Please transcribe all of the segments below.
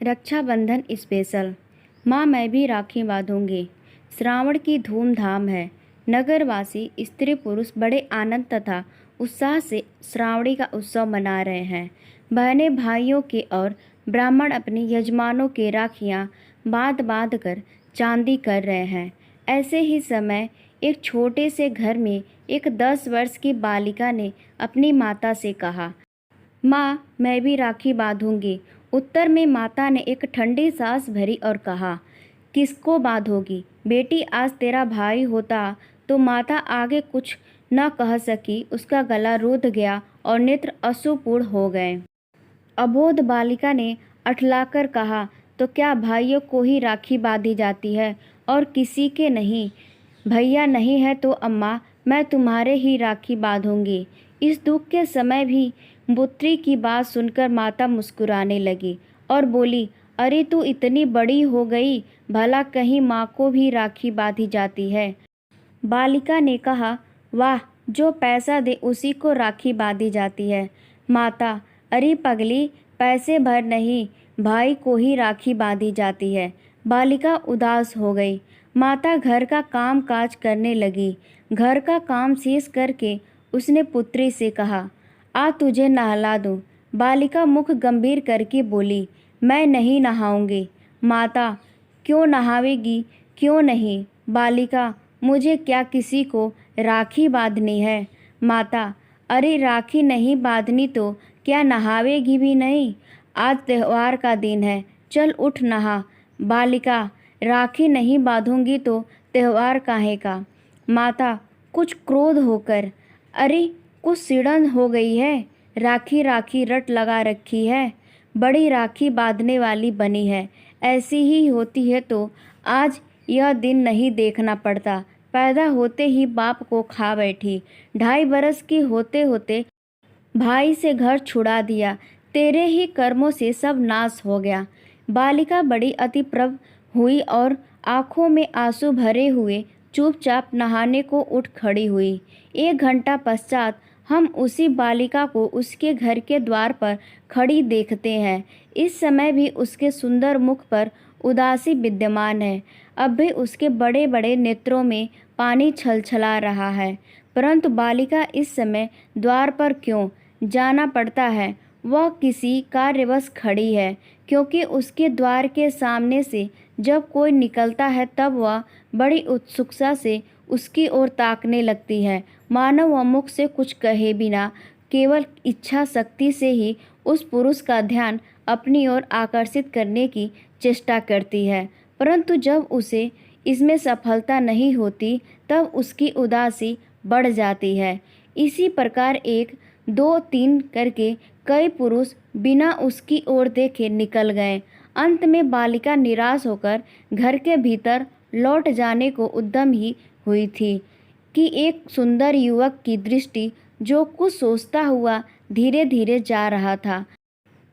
Rakshabandhan special. माँ मैं भी राखी बांधूंगी। श्रावण की धूमधाम है। नगरवासी स्त्री पुरुष बड़े आनंद तथा उत्साह से श्रावणी का उत्सव मना रहे हैं। बहनें भाइयों के और ब्राह्मण अपने यजमानों के राखियाँ बांध बांध कर चांदी कर रहे हैं। ऐसे ही समय एक छोटे से घर में एक 10 वर्ष की बालिका ने अपनी माता से कहा, माँ मैं भी राखी बांधूंगी। उत्तर में माता ने एक ठंडी सांस भरी और कहा, किसको बांधोगी बेटी, आज तेरा भाई होता। तो माता आगे कुछ न कह सकी। उसका गला रुंध गया और नेत्र अश्रुपूर्ण हो गए। अबोध बालिका ने अठलाकर कहा, तो क्या भाइयों को ही राखी बांधी जाती है और किसी के नहीं? भैया नहीं है तो अम्मा मैं तुम्हारे ही राखी बांधूंगी। इस दुख के समय भी पुत्री की बात सुनकर माता मुस्कुराने लगी और बोली, अरे तू इतनी बड़ी हो गई, भला कहीं माँ को भी राखी बांधी जाती है? बालिका ने कहा, वाह, जो पैसा दे उसी को राखी बांधी जाती है। माता, अरे पगली, पैसे भर नहीं, भाई को ही राखी बांधी जाती है। बालिका उदास हो गई। माता घर का काम काज करने लगी। घर का काम शेष करके उसने पुत्री से कहा, आ तुझे नहला दूँ। बालिका मुख गंभीर करके बोली, मैं नहीं नहाऊंगी। माता, क्यों नहावेगी, क्यों नहीं? बालिका, मुझे क्या किसी को राखी बांधनी है? माता, अरे राखी नहीं बांधनी तो क्या नहावेगी भी नहीं? आज त्योहार का दिन है, चल उठ नहा। बालिका, राखी नहीं बांधूंगी तो त्योहार काहे का? माता कुछ क्रोध होकर, अरे कुछ सिड़न हो गई है, राखी राखी रट लगा रखी है, बड़ी राखी बांधने वाली बनी है। ऐसी ही होती है तो आज यह दिन नहीं देखना पड़ता। पैदा होते ही बाप को खा बैठी, 2.5 बरस की होते होते भाई से घर छुड़ा दिया, तेरे ही कर्मों से सब नाश हो गया। बालिका बड़ी अतिप्रभ हुई और आंखों में आंसू भरे हुए चुपचाप नहाने को उठ खड़ी हुई। 1 घंटा पश्चात हम उसी बालिका को उसके घर के द्वार पर खड़ी देखते हैं। इस समय भी उसके सुंदर मुख पर उदासी विद्यमान है। अब भी उसके बड़े बड़े नेत्रों में पानी छलछला रहा है। परंतु बालिका इस समय द्वार पर क्यों जाना पड़ता है? वह किसी कार्यवश खड़ी है, क्योंकि उसके द्वार के सामने से जब कोई निकलता है तब वह बड़ी उत्सुकता से उसकी ओर ताकने लगती है, मानो वह मुख से कुछ कहे बिना केवल इच्छा शक्ति से ही उस पुरुष का ध्यान अपनी ओर आकर्षित करने की चेष्टा करती है। परंतु जब उसे इसमें सफलता नहीं होती तब उसकी उदासी बढ़ जाती है। इसी प्रकार 1, 2, 3 करके कई पुरुष बिना उसकी ओर देखे निकल गए। अंत में बालिका निराश होकर घर के भीतर लौट जाने को उद्यम ही हुई थी कि एक सुंदर युवक की दृष्टि जो कुछ सोचता हुआ धीरे धीरे जा रहा था,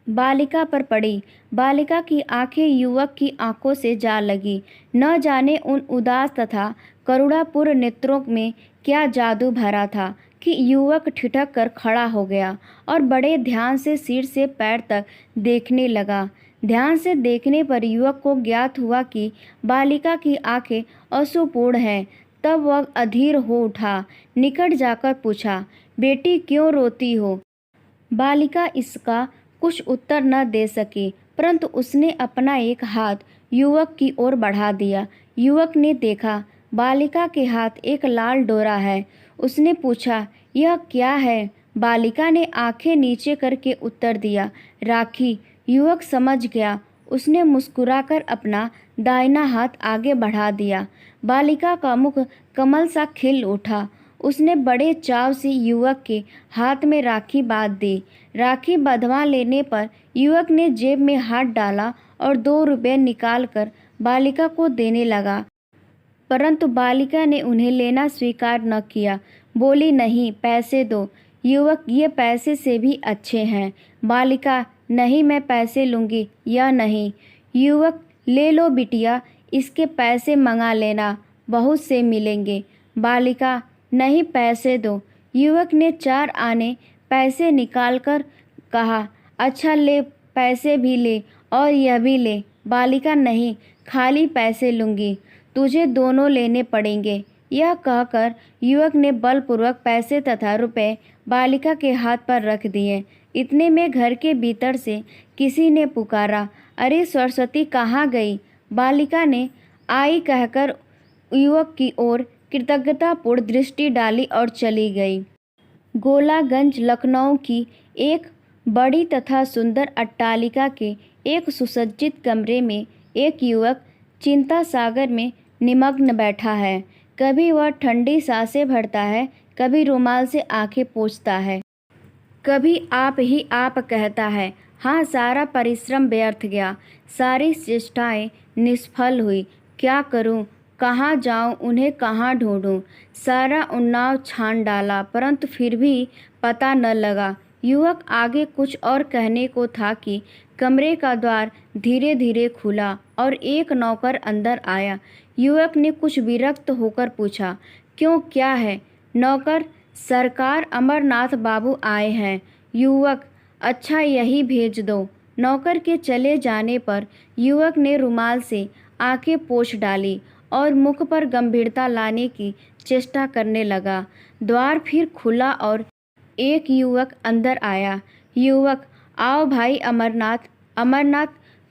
बालिका पर पड़ी। बालिका की आंखें युवक की आंखों से जा लगी। न जाने उन उदास तथा करुणापूर्ण नेत्रों में क्या जादू भरा था कि युवक ठिठक कर खड़ा हो गया और बड़े ध्यान से सिर से पैर तक देखने लगा। ध्यान से देखने पर युवक को ज्ञात हुआ कि बालिका की आंखें अश्रुपूर्ण हैं। तब वह अधीर हो उठा, निकट जाकर पूछा, बेटी क्यों रोती हो? बालिका इसका कुछ उत्तर न दे सकी, परंतु उसने अपना एक हाथ युवक की ओर बढ़ा दिया। युवक ने देखा बालिका के हाथ एक लाल डोरा है। उसने पूछा, यह क्या है? बालिका ने आंखें नीचे करके उत्तर दिया, राखी। युवक समझ गया। उसने मुस्कुराकर अपना दाहिना हाथ आगे बढ़ा दिया। बालिका का मुख कमल सा खिल उठा। उसने बड़े चाव से युवक के हाथ में राखी बांध दी। राखी बंधवा लेने पर युवक ने जेब में हाथ डाला और 2 रुपये निकालकर बालिका को देने लगा, परंतु बालिका ने उन्हें लेना स्वीकार न किया। बोली, नहीं, पैसे दो। युवक, ये पैसे से भी अच्छे हैं। बालिका, नहीं, मैं पैसे लूँगी या नहीं। युवक, ले लो बिटिया, इसके पैसे मंगा लेना, बहुत से मिलेंगे। बालिका, नहीं, पैसे दो। युवक ने 4 आने पैसे निकालकर कहा, अच्छा ले, पैसे भी ले और यह भी ले। बालिका, नहीं, खाली पैसे लूँगी, तुझे दोनों लेने पड़ेंगे। यह कहकर युवक ने बलपूर्वक पैसे तथा रुपए बालिका के हाथ पर रख दिए। इतने में घर के भीतर से किसी ने पुकारा, अरे सरस्वती, कहाँ गई? बालिका ने आई कहकर युवक की ओर कृतज्ञतापूर्ण दृष्टि डाली और चली गई। गोलागंज, लखनऊ की एक बड़ी तथा सुंदर अट्टालिका के एक सुसज्जित कमरे में एक युवक चिंता सागर में निमग्न बैठा है। कभी वह ठंडी सांसें भरता है, कभी रुमाल से आंखें पोंछता है, कभी आप ही आप कहता है। हाँ, सारा परिश्रम व्यर्थ गया, सारी चेष्टाएं निष्फल हुई। क्या करूं, कहाँ जाऊं, उन्हें कहाँ ढूंढूं? सारा उन्नाव छान डाला, परंतु फिर भी पता न लगा। युवक आगे कुछ और कहने को था कि कमरे का द्वार धीरे धीरे खुला और एक नौकर अंदर आया। युवक ने कुछ विरक्त होकर पूछा, क्यों, क्या है? नौकर, सरकार, अमरनाथ बाबू आए हैं। युवक, अच्छा, यही भेज दो। नौकर के चले जाने पर युवक ने रुमाल से आंखें पोंछ डाली और मुख पर गंभीरता लाने की चेष्टा करने लगा। द्वार फिर खुला और एक युवक अंदर आया। युवक, आओ भाई अमरनाथ। अमरनाथ,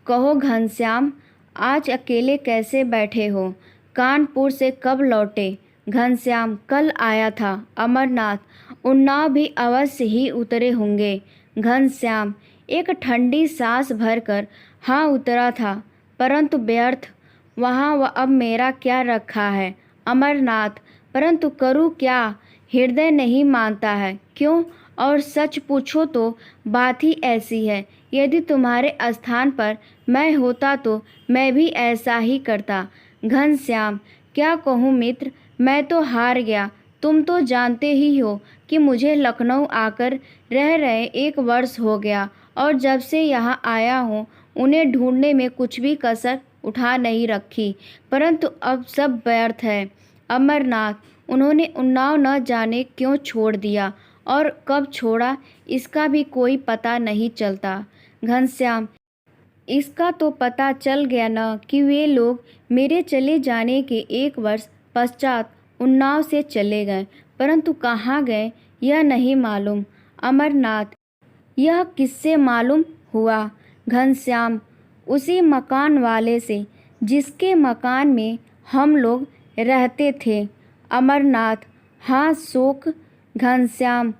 कहो घनश्याम, आज अकेले कैसे बैठे हो? कानपुर से कब लौटे? घनश्याम, कल आया था। अमरनाथ, उन्नाव भी अवश्य ही उतरे होंगे। घनश्याम, एक ठंडी सांस भरकर, हाँ, उतरा था, परंतु व्यर्थ। वहाँ वह अब मेरा क्या रखा है? अमरनाथ, परंतु करूँ क्या? हृदय नहीं मानता है। क्यों? और सच पूछो तो बात ही ऐसी है। यदि तुम्हारे स्थान पर मैं होता तो मैं भी ऐसा ही करता। घनश्याम, क्या कहूँ मित्र, मैं तो हार गया। तुम तो जानते ही हो कि मुझे लखनऊ आकर रह रहे 1 वर्ष हो गया और जब से यहाँ आया हूँ उन्हें ढूंढने में कुछ भी कसर उठा नहीं रखी, परंतु अब सब व्यर्थ है। अमरनाथ, उन्होंने उन्नाव न जाने क्यों छोड़ दिया और कब छोड़ा, इसका भी कोई पता नहीं चलता। घनश्याम, इसका तो पता चल गया न कि वे लोग मेरे चले जाने के 1 वर्ष पश्चात उन्नाव से चले गए, परंतु कहाँ गए यह नहीं मालूम। अमरनाथ, यह किससे मालूम हुआ? घनश्याम, उसी मकान वाले से जिसके मकान में हम लोग रहते थे। अमरनाथ, हाँ, शोक? घनश्याम,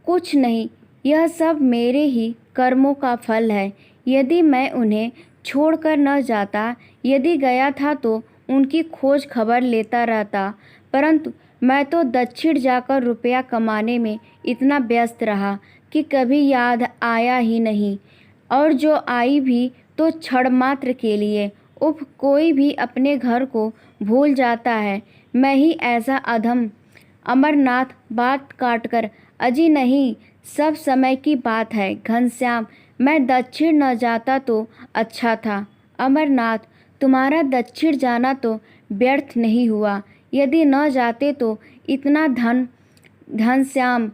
कुछ नहीं, यह सब मेरे ही कर्मों का फल है। यदि मैं उन्हें छोड़कर न जाता, यदि गया था तो उनकी खोज खबर लेता रहता, परंतु मैं तो दक्षिण जाकर रुपया कमाने में इतना व्यस्त रहा कि कभी याद आया ही नहीं, और जो आई भी तो क्षण मात्र के लिए। उफ, कोई भी अपने घर को भूल जाता है, मैं ही ऐसा अधम। अमरनाथ बात काटकर, अजी नहीं, सब समय की बात है। घनश्याम, मैं दक्षिण न जाता तो अच्छा था। अमरनाथ, तुम्हारा दक्षिण जाना तो व्यर्थ नहीं हुआ। यदि न जाते तो इतना धन। घनश्याम,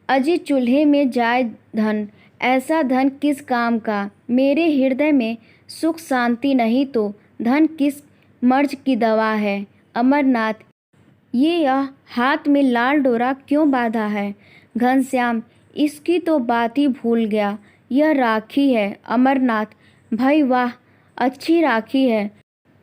अजी चूल्हे में जाए धन, ऐसा धन किस काम का? मेरे हृदय में सुख शांति नहीं तो धन किस मर्ज की दवा है? अमरनाथ, यह हाथ में लाल डोरा क्यों बांधा है? घनश्याम, इसकी तो बात ही भूल गया, यह राखी है। अमरनाथ, भाई वाह, अच्छी राखी है।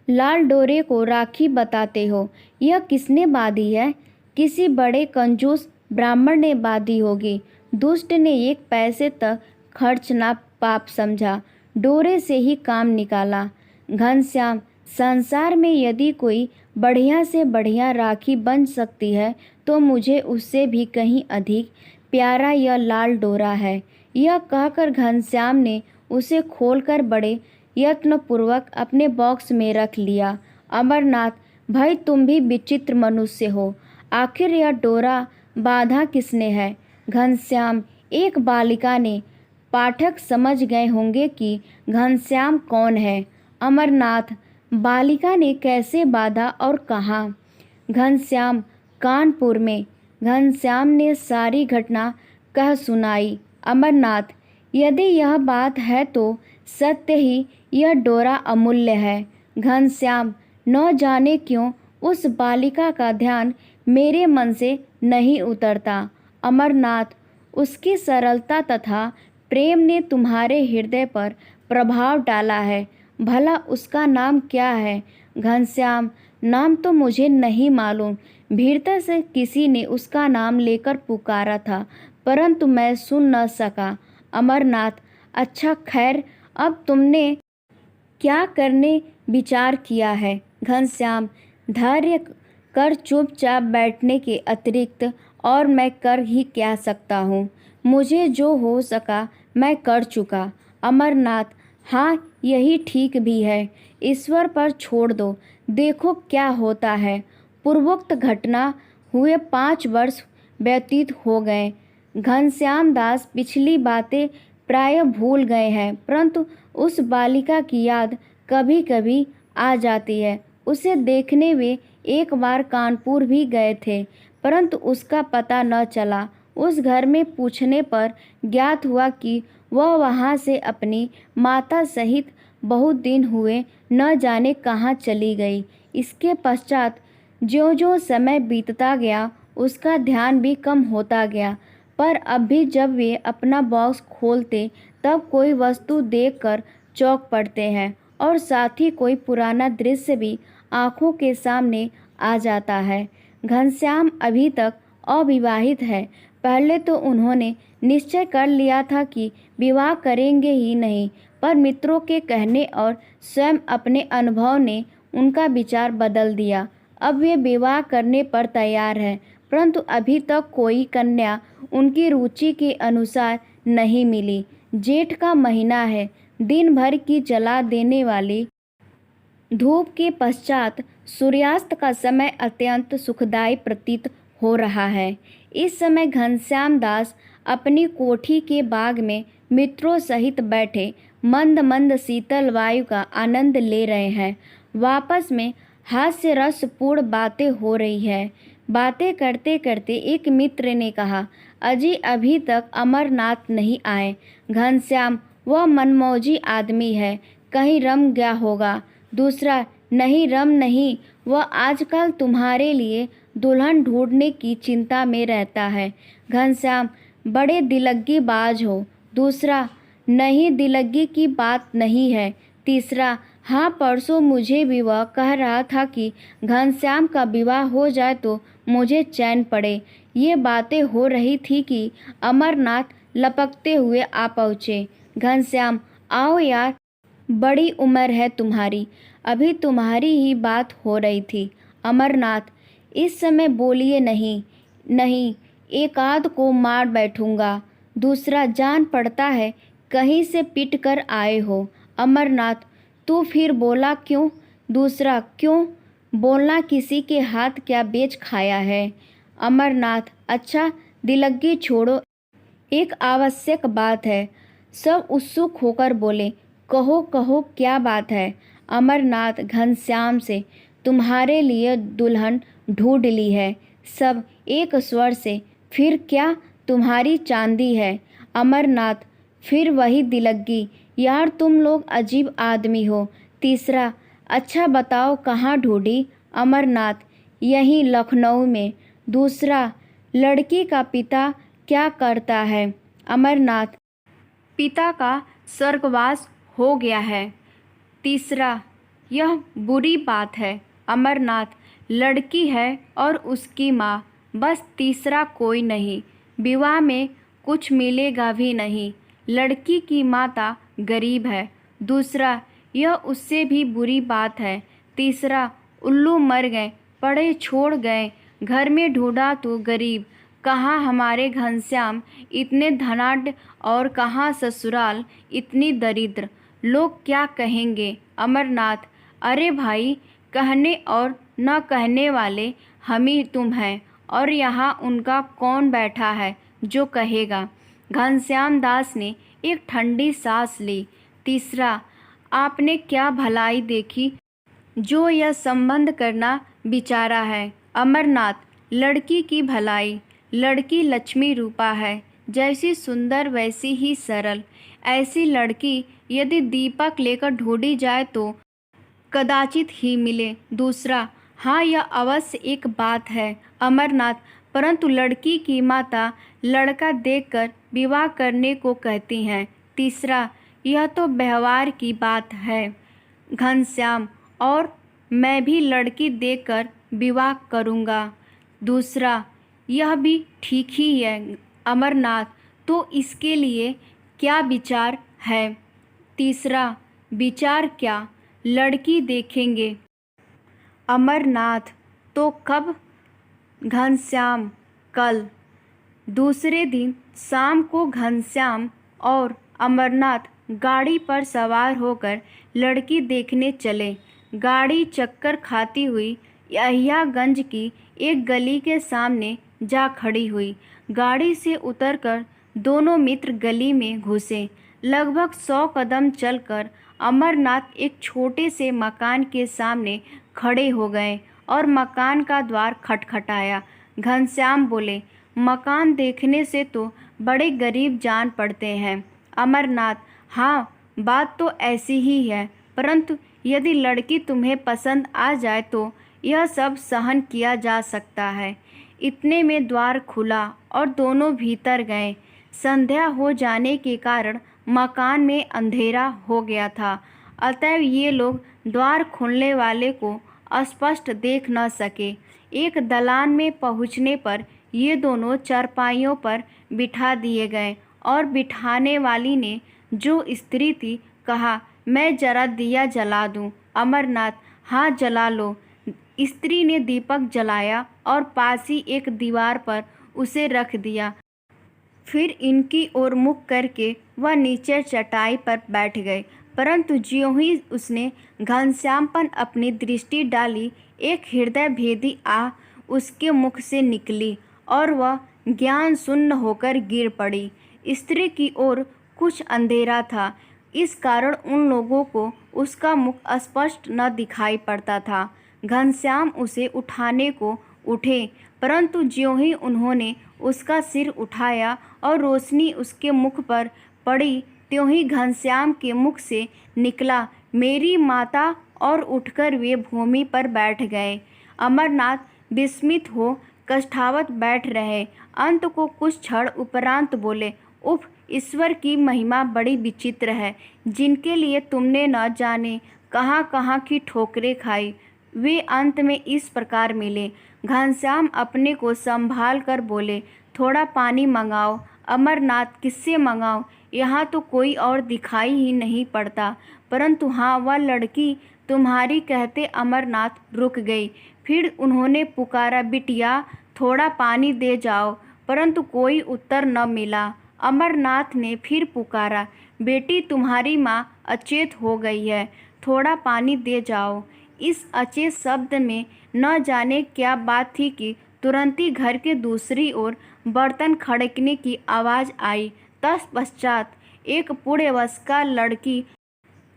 लाल डोरे को राखी बताते हो? यह किसने बांधी है? किसी बड़े कंजूस ब्राह्मण ने बांधी होगी। दुष्ट ने 1 पैसे तक खर्च ना पाप समझा, डोरे से ही काम निकाला। घनश्याम, संसार में यदि कोई बढ़िया से बढ़िया राखी बन सकती है तो मुझे उससे भी कहीं अधिक प्यारा यह लाल डोरा है। यह कहकर घनश्याम ने उसे खोलकर बड़े यत्नपूर्वक अपने बॉक्स में रख लिया। अमरनाथ, भाई तुम भी विचित्र मनुष्य हो, आखिर यह डोरा बांधा किसने है? घनश्याम, एक बालिका ने। पाठक समझ गए होंगे कि घनश्याम कौन है। अमरनाथ, बालिका ने कैसे बांधा और कहाँ? घनश्याम, कानपुर में। घनश्याम ने सारी घटना कह सुनाई। अमरनाथ, यदि यह बात है तो सत्य ही यह डोरा अमूल्य है। घनश्याम, न जाने क्यों उस बालिका का ध्यान मेरे मन से नहीं उतरता। अमरनाथ, उसकी सरलता तथा प्रेम ने तुम्हारे हृदय पर प्रभाव डाला है। भला उसका नाम क्या है? घनश्याम, नाम तो मुझे नहीं मालूम। भीतर से किसी ने उसका नाम लेकर पुकारा था, परंतु मैं सुन न सका। अमरनाथ, अच्छा खैर, अब तुमने क्या करने विचार किया है? घनश्याम, धैर्य कर चुपचाप बैठने के अतिरिक्त और मैं कर ही क्या सकता हूँ। मुझे जो हो सका मैं कर चुका। अमरनाथ, हाँ, यही ठीक भी है। ईश्वर पर छोड़ दो, देखो क्या होता है। पूर्वोक्त घटना हुए 5 वर्ष व्यतीत हो गए। घनश्याम दास पिछली बातें प्राय भूल गए हैं, परंतु उस बालिका की याद कभी कभी आ जाती है। उसे देखने वे एक बार कानपुर भी गए थे, परंतु उसका पता न चला। उस घर में पूछने पर ज्ञात हुआ कि वह वहाँ से अपनी माता सहित बहुत दिन हुए न जाने कहाँ चली गई। इसके पश्चात ज्यों-ज्यों समय बीतता गया, उसका ध्यान भी कम होता गया। पर अब भी जब वे अपना बॉक्स खोलते तब कोई वस्तु देखकर चौंक पड़ते हैं और साथ ही कोई पुराना दृश्य भी आंखों के सामने आ जाता है। घनश्याम अभी तक अविवाहित है। पहले तो उन्होंने निश्चय कर लिया था कि विवाह करेंगे ही नहीं, पर मित्रों के कहने और स्वयं अपने अनुभव ने उनका विचार बदल दिया। अब वे विवाह करने पर तैयार हैं, परंतु अभी तक कोई कन्या उनकी रुचि के अनुसार नहीं मिली। जेठ का महीना है। दिन भर की जला देने वाली धूप के पश्चात सूर्यास्त का समय अत्यंत सुखदायी प्रतीत हो रहा है। इस समय घनश्याम दास अपनी कोठी के बाग में मित्रों सहित बैठे मंद मंद शीतल वायु का आनंद ले रहे हैं। वापस में हास्य रसपूर्ण बातें हो रही है। बातें करते करते एक मित्र ने कहा, अजी अभी तक अमरनाथ नहीं आए। घनश्याम, वह मनमौजी आदमी है, कहीं रम गया होगा। दूसरा, नहीं रम नहीं, वह आजकल तुम्हारे लिए दुल्हन ढूंढने की चिंता में रहता है। घनश्याम, बड़े दिलग्गी बाज हो। दूसरा, नहीं, दिलग्गी की बात नहीं है। तीसरा, हाँ, परसों मुझे भी वह कह रहा था कि घनश्याम का विवाह हो जाए तो मुझे चैन पड़े। ये बातें हो रही थी कि अमरनाथ लपकते हुए आ पहुँचे। घनश्याम, आओ यार, बड़ी उम्र है तुम्हारी, अभी तुम्हारी ही बात हो रही थी। अमरनाथ, इस समय बोलिए नहीं। नहीं, एक आध को मार बैठूंगा। दूसरा, जान पड़ता है कहीं से पिट कर आए हो। अमरनाथ, तू फिर बोला क्यों? दूसरा, क्यों बोलना, किसी के हाथ क्या बेच खाया है? अमरनाथ, अच्छा दिलग्गी छोड़ो, एक आवश्यक बात है। सब उत्सुक होकर बोले, कहो कहो, क्या बात है? अमरनाथ घनश्याम से तुम्हारे लिए दुल्हन ढूंढ ली है। सब एक स्वर से, फिर क्या तुम्हारी चांदी है? अमरनाथ, फिर वही दिलग्गी। यार तुम लोग अजीब आदमी हो। तीसरा, अच्छा बताओ कहाँ ढूंढी? अमरनाथ, यहीं लखनऊ में। दूसरा, लड़की का पिता क्या करता है? अमरनाथ, पिता का स्वर्गवास हो गया है। तीसरा, यह बुरी बात है। अमरनाथ, लड़की है और उसकी माँ, बस, तीसरा कोई नहीं। विवाह में कुछ मिलेगा भी नहीं। लड़की की माता गरीब है। दूसरा, यह उससे भी बुरी बात है। तीसरा, उल्लू मर गए, पड़े छोड़ गए, घर में ढूंढा तो गरीब। कहाँ हमारे घनश्याम इतने धनाढ्य और कहाँ ससुराल इतनी दरिद्र। लोग क्या कहेंगे? अमरनाथ, अरे भाई, कहने और न कहने वाले हम ही तुम हैं, और यहाँ उनका कौन बैठा है जो कहेगा? घनश्याम दास ने एक ठंडी सांस ली। तीसरा, आपने क्या भलाई देखी जो यह संबंध करना विचारा है? अमरनाथ, लड़की की भलाई। लड़की लक्ष्मी रूपा है, जैसी सुंदर वैसी ही सरल। ऐसी लड़की यदि दीपक लेकर ढूंढी जाए तो कदाचित ही मिले। दूसरा, हाँ यह अवश्य एक बात है अमरनाथ, परंतु लड़की की माता लड़का देखकर विवाह करने को कहती हैं। तीसरा, यह तो व्यवहार की बात है घनश्याम, और मैं भी लड़की देखकर विवाह करूँगा। दूसरा, यह भी ठीक ही है अमरनाथ, तो इसके लिए क्या विचार है? तीसरा, विचार क्या, लड़की देखेंगे। अमरनाथ, तो कब? घनश्याम, कल। दूसरे दिन शाम को घनश्याम और अमरनाथ गाड़ी पर सवार होकर लड़की देखने चले। गाड़ी चक्कर खाती हुई यहियागंज की एक गली के सामने जा खड़ी हुई। गाड़ी से उतरकर दोनों मित्र गली में घुसे। लगभग 100 कदम चलकर अमरनाथ एक छोटे से मकान के सामने खड़े हो गए और मकान का द्वार खटखटाया। घनश्याम बोले, मकान देखने से तो बड़े गरीब जान पड़ते हैं। अमरनाथ, हाँ बात तो ऐसी ही है, परंतु यदि लड़की तुम्हें पसंद आ जाए तो यह सब सहन किया जा सकता है। इतने में द्वार खुला और दोनों भीतर गए। संध्या हो जाने के कारण मकान में अंधेरा हो गया था, अतएव ये लोग द्वार खुलने वाले को स्पष्ट देख न सके। एक दलान में पहुंचने पर ये दोनों चारपाइयों पर बिठा दिए गए और बिठाने वाली ने, जो स्त्री थी, कहा, मैं जरा दिया जला दूं। अमरनाथ, हाँ जला लो। स्त्री ने दीपक जलाया और पास ही एक दीवार पर उसे रख दिया। फिर इनकी ओर मुख करके वह नीचे चटाई पर बैठ गए, परंतु ज्यों ही उसने घनश्याम पर अपनी दृष्टि डाली, एक हृदय भेदी आह उसके मुख से निकली और वह ज्ञान शून्य होकर गिर पड़ी। स्त्री की ओर कुछ अंधेरा था, इस कारण उन लोगों को उसका मुख स्पष्ट न दिखाई पड़ता था। घनश्याम उसे उठाने को उठे, परंतु ज्यों ही उन्होंने उसका सिर उठाया और रोशनी उसके मुख पर पड़ी, त्यों ही घनश्याम के मुख से निकला, मेरी माता, और उठकर वे भूमि पर बैठ गए। अमरनाथ विस्मित हो कष्टावत बैठ रहे। अंत को कुछ क्षण उपरांत बोले, उफ, ईश्वर की महिमा बड़ी विचित्र है, जिनके लिए तुमने न जाने कहाँ कहाँ की ठोकरें खाई, वे अंत में इस प्रकार मिले। घनश्याम अपने को संभाल कर बोले, थोड़ा पानी मंगाओ। अमरनाथ, किससे मंगाओ? यहाँ तो कोई और दिखाई ही नहीं पड़ता, परंतु हाँ वह लड़की तुम्हारी। कहते अमरनाथ रुक गई। फिर उन्होंने पुकारा, बिटिया थोड़ा पानी दे जाओ, परंतु कोई उत्तर न मिला। अमरनाथ ने फिर पुकारा, बेटी तुम्हारी माँ अचेत हो गई है, थोड़ा पानी दे जाओ। इस अचेत शब्द में न जाने क्या बात थी कि तुरंत ही घर के दूसरी ओर बर्तन खड़कने की आवाज़ आई। तत्पश्चात एक पूर्णवयस्का लड़की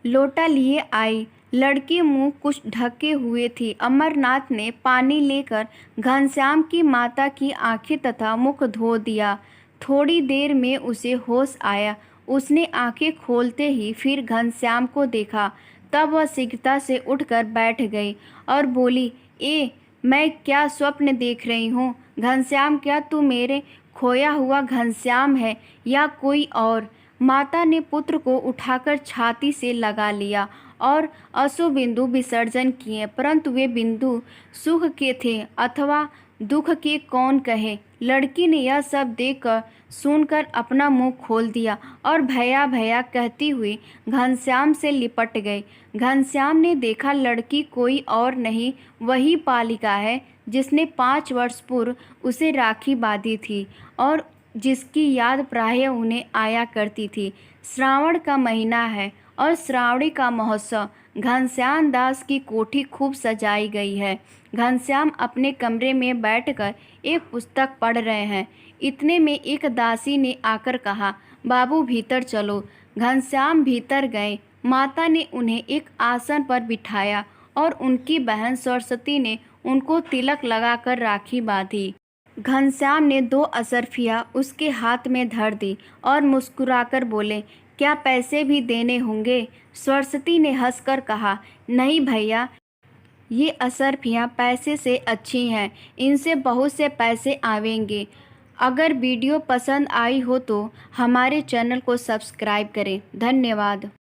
लोटा लिए आई। लड़की मुंह कुछ ढके हुए थी। अमरनाथ ने पानी लेकर घनश्याम की माता की आंखें तथा मुख धो दिया। थोड़ी देर में उसे होश आया। उसने आंखें खोलते ही फिर घनश्याम को देखा। तब वह शीघ्रता से उठकर बैठ गई और बोली, मैं क्या स्वप्न देख रही हूँ? घनश्याम, क्या तू मेरे खोया हुआ घनश्याम है या कोई और? माता ने पुत्र को उठाकर छाती से लगा लिया और अश्रुबिंदु विसर्जन किए, परंतु वे बिंदु सुख के थे अथवा दुख के कौन कहे। लड़की ने यह सब देखकर सुनकर अपना मुंह खोल दिया और भैया भैया कहती हुई घनश्याम से लिपट गई। घनश्याम ने देखा लड़की कोई और नहीं, वही पालिका है जिसने 5 वर्ष पूर्व उसे राखी बांधी थी और जिसकी याद प्रायः उन्हें आया करती थी। श्रावण का महीना है और श्रावणी का महोत्सव। घनश्याम दास की कोठी खूब सजाई गई है। घनश्याम अपने कमरे में बैठकर एक पुस्तक पढ़ रहे हैं। इतने में एक दासी ने आकर कहा, बाबू भीतर चलो। घनश्याम भीतर गए। माता ने उन्हें एक आसन पर बिठाया और उनकी बहन सरस्वती ने उनको तिलक लगाकर राखी बांधी। घनश्याम ने 2 असरफियाँ उसके हाथ में धर दी और मुस्कुराकर बोले, क्या पैसे भी देने होंगे? सरस्वती ने हंसकर कहा, नहीं भैया, ये असरफियाँ पैसे से अच्छी हैं, इनसे बहुत से पैसे आवेंगे। अगर वीडियो पसंद आई हो तो हमारे चैनल को सब्सक्राइब करें। धन्यवाद।